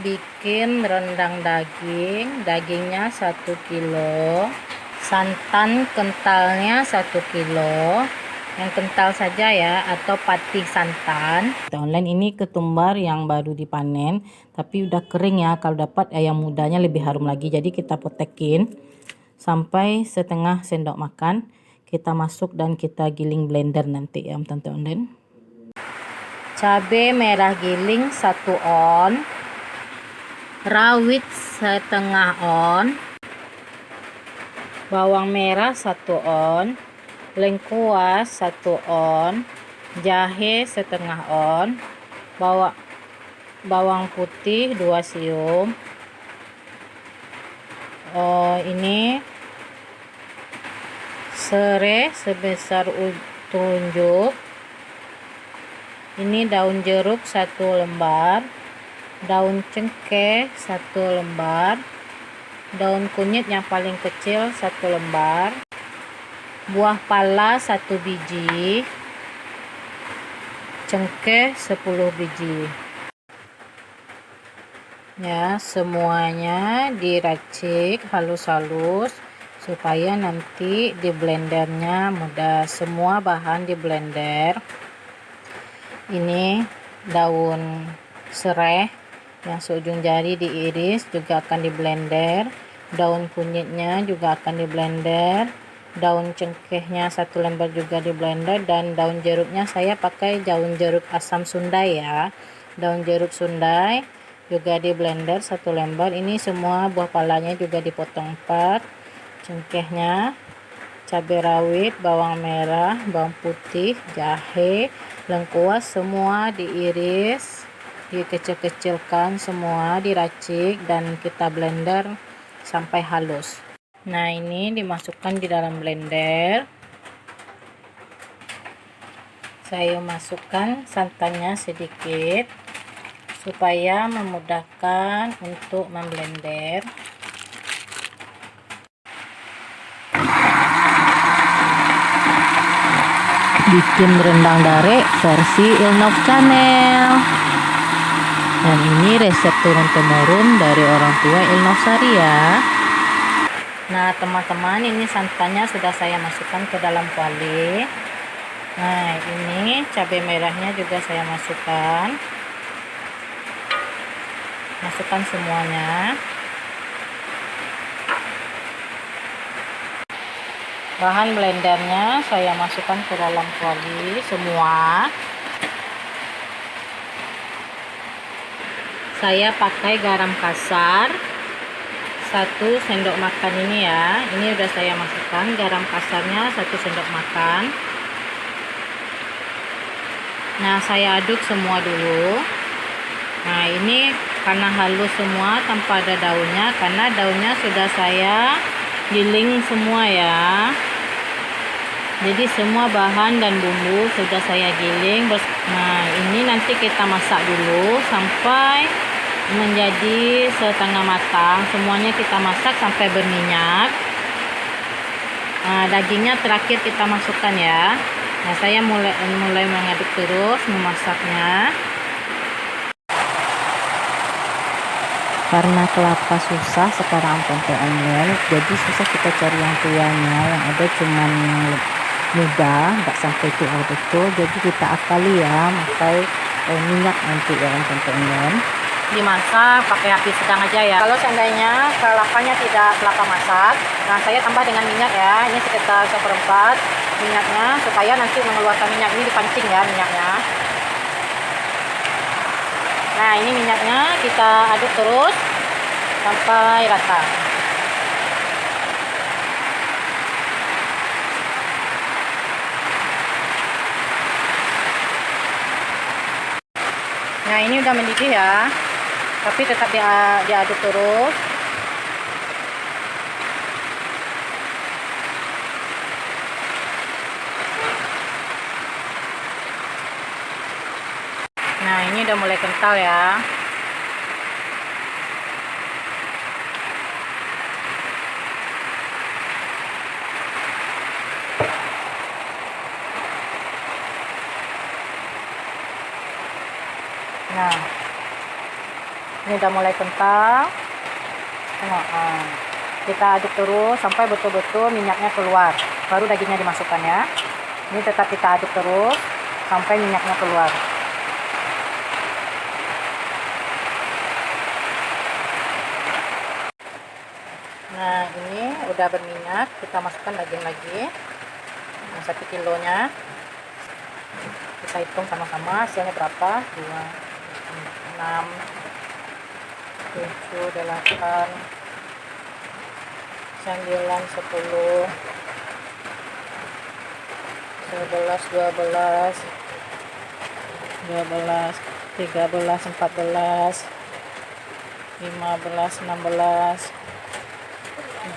bikin rendang daging. Dagingnya 1 kilo, santan kentalnya 1 kilo, yang kental saja ya, atau patih santan. Online ini ketumbar yang baru dipanen tapi udah kering ya. Kalau dapat yang mudanya lebih harum lagi, jadi kita potekin sampai setengah sendok makan. Kita masuk dan kita giling blender nanti ya teman-teman. Cabai merah giling 1 on, rawit setengah on, bawang merah 1 on, lengkuas 1 on, jahe setengah on, bawang putih 2 siung. Ini serai sebesar telunjuk. Ini daun jeruk 1 lembar, daun cengkeh 1 lembar, daun kunyit yang paling kecil 1 lembar, buah pala 1 biji, cengkeh 10 biji. Ya, semuanya diracik halus-halus supaya nanti di blendernya mudah. Semua bahan di blender. Ini daun serai yang seujung jari diiris juga akan di blender. Daun kunyitnya juga akan di blender. Daun cengkehnya 1 lembar juga di blender, dan daun jeruknya saya pakai daun jeruk asam Sundai ya. Daun jeruk Sundai juga di blender 1 lembar. Ini semua buah palanya juga dipotong 4. Cengkehnya, cabai rawit, bawang merah, bawang putih, jahe, lengkuas semua diiris, dikecil-kecilkan semua, diracik dan kita blender sampai halus. Nah, ini dimasukkan di dalam blender. Saya masukkan santannya sedikit supaya memudahkan untuk memblender. Bikin rendang dare versi Ilnov Channel. Dan ini resep turun-temurun dari orang tua Ilnov Sari ya. Nah teman-teman, ini santannya sudah saya masukkan ke dalam kuali. Nah ini cabai merahnya juga saya masukkan. Masukkan semuanya. Bahan blendernya saya masukkan ke dalam kuali semua. Saya pakai garam kasar 1 sendok makan ini ya. Ini udah saya masukkan garam kasarnya 1 sendok makan. Nah saya aduk semua dulu. Nah ini karena halus semua tanpa ada daunnya, karena daunnya sudah saya giling semua ya. Jadi semua bahan dan bumbu sudah saya giling. Nah ini nanti kita masak dulu sampai menjadi setengah matang. Semuanya kita masak sampai berminyak. Nah dagingnya terakhir kita masukkan ya. Nah saya mulai mengaduk terus memasaknya. Karena kelapa susah sekarang tempe online, jadi susah kita cari yang tuanya. Yang ada cuman yang muda, nggak sampai tua betul. Jadi kita akali ya, pakai minyak nanti ya tempe online. Dimasak pakai api sedang aja ya. Kalau seandainya kelapanya tidak kelapa masak, nah saya tambah dengan minyak ya. Ini sekitar 1/4 minyaknya, supaya nanti mengeluarkan minyak. Ini dipancing ya minyaknya. Nah ini minyaknya kita aduk terus sampai rata. Nah ini udah mendidih ya, tapi tetap diaduk terus. Nah ini udah mulai kental ya. Nah Ini udah mulai kental. Kita aduk terus sampai betul-betul minyaknya keluar, baru dagingnya dimasukkan ya. Ini tetap kita aduk terus sampai minyaknya keluar. Nah, ini udah berminyak, kita masukkan daging lagi. 1 kilonya kita hitung sama-sama hasilnya berapa. 2, 6, 7, 8, 9, 10, 11, 12, 13, 14, 15, 16,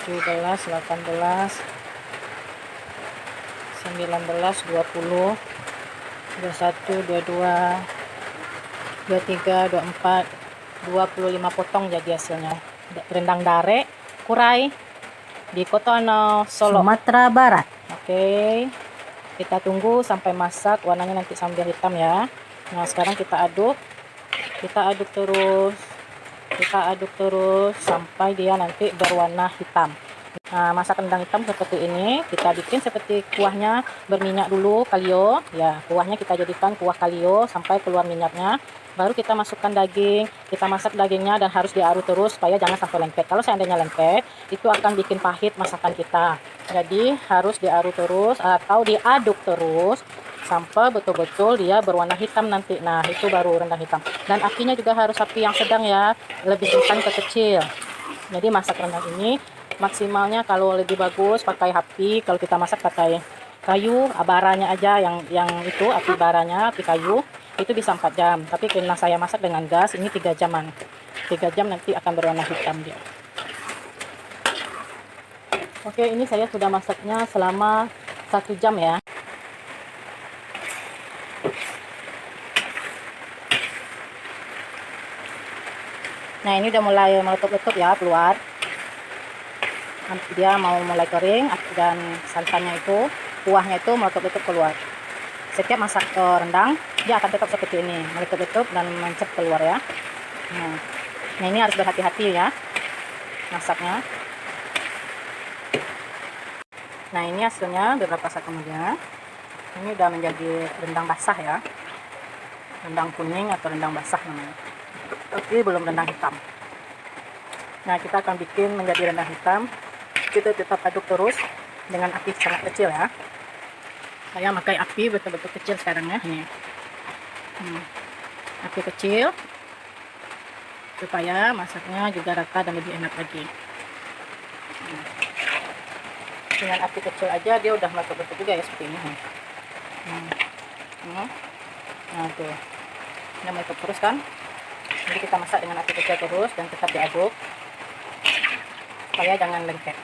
17, 18, 19, 20, 21, 22, 23, 24, 25 potong jadi hasilnya. Rendang dare kurai di Kotono, Solo, Sumatera Barat. Oke, kita tunggu sampai masak, warnanya nanti sambil hitam ya. Nah, sekarang kita aduk terus sampai dia nanti berwarna hitam. Nah, masak rendang hitam seperti ini, kita bikin seperti kuahnya berminyak dulu, kalio ya. Kuahnya kita jadikan kuah kalio sampai keluar minyaknya, baru kita masukkan daging. Kita masak dagingnya dan harus diaduk terus supaya jangan sampai lengket. Kalau seandainya lengket, itu akan bikin pahit masakan kita. Jadi harus diaduk terus atau diaduk terus sampai betul-betul dia berwarna hitam nanti. Nah, itu baru rendang hitam. Dan apinya juga harus api yang sedang ya, lebih bukan ke kecil. Jadi masak rendang ini maksimalnya kalau lebih bagus pakai api, kalau kita masak pakai kayu baranya aja, yang itu api baranya, api kayu, itu bisa 4 jam. Tapi karena saya masak dengan gas, ini 3 jaman. 3 jam nanti akan berwarna hitam dia. Oke, ini saya sudah masaknya selama 1 jam ya. Nah, ini udah mulai meletup-letup ya, keluar. Dia mau mulai kering dan santannya itu, kuahnya itu meletup-letup keluar. Setiap masak rendang dia akan tetap seperti ini, meletup-letup dan mencep keluar ya. Nah, ini harus berhati-hati ya masaknya. Nah, ini hasilnya beberapa saat kemudian. Ini udah menjadi rendang basah ya, rendang kuning atau rendang basah namanya, tapi belum rendang hitam. Nah, kita akan bikin menjadi rendang hitam. Kita tetap aduk terus dengan api sangat kecil ya. Saya pakai api betul-betul kecil sekarang ya, ini api kecil supaya masaknya juga rata dan lebih enak lagi. Dengan api kecil aja dia udah meletup-letup juga ya, seperti ini. Nah, tuh ini meletup terus kan. Jadi kita masak dengan api kecil terus dan tetap diaduk supaya jangan lengket.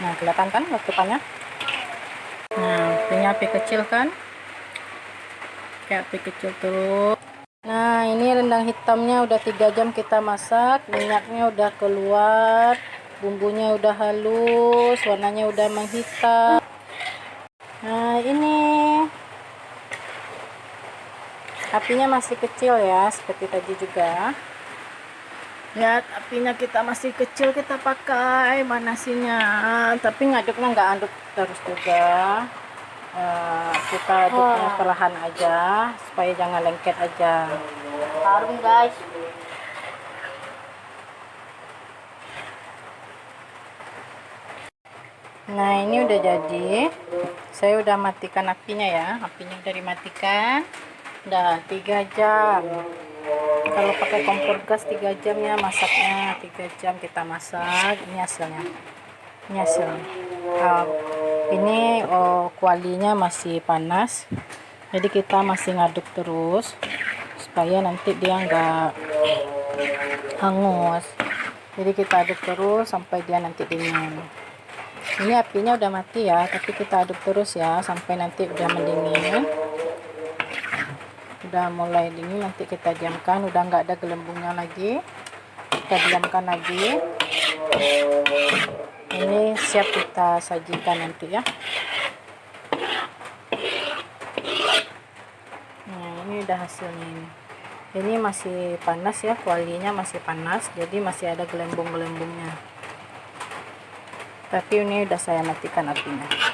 Nah, kelihatan kan letupannya. Nah, punya api kecil kan, kayak api kecil terus. Nah, ini rendang hitamnya udah 3 jam kita masak, minyaknya udah keluar, bumbunya udah halus, warnanya udah menghitam. Nah, ini apinya masih kecil ya, seperti tadi juga. Lihat, apinya kita masih kecil, kita pakai manasinya, tapi ngaduknya nggak aduk terus juga. Kita aduknya perlahan aja supaya jangan lengket aja. Harum guys. Nah, ini udah jadi. Saya udah matikan apinya ya, apinya udah dimatikan. Udah 3 jam. Kalau pakai kompor gas 3 jam ya masaknya, 3 jam kita masak. Ini hasilnya. Ini hasilnya. Ini kualinya masih panas, jadi kita masih ngaduk terus supaya nanti dia nggak hangus. Jadi kita aduk terus sampai dia nanti dingin. Ini apinya udah mati ya, tapi kita aduk terus ya sampai nanti udah mendingin. Udah mulai dingin, nanti kita diamkan. Udah nggak ada gelembungnya lagi, kita diamkan lagi. Ini siap kita sajikan nanti ya. Nah, ini udah hasilnya ini masih panas ya, kualinya masih panas, jadi masih ada gelembung-gelembungnya. Tapi ini udah saya matikan apinya.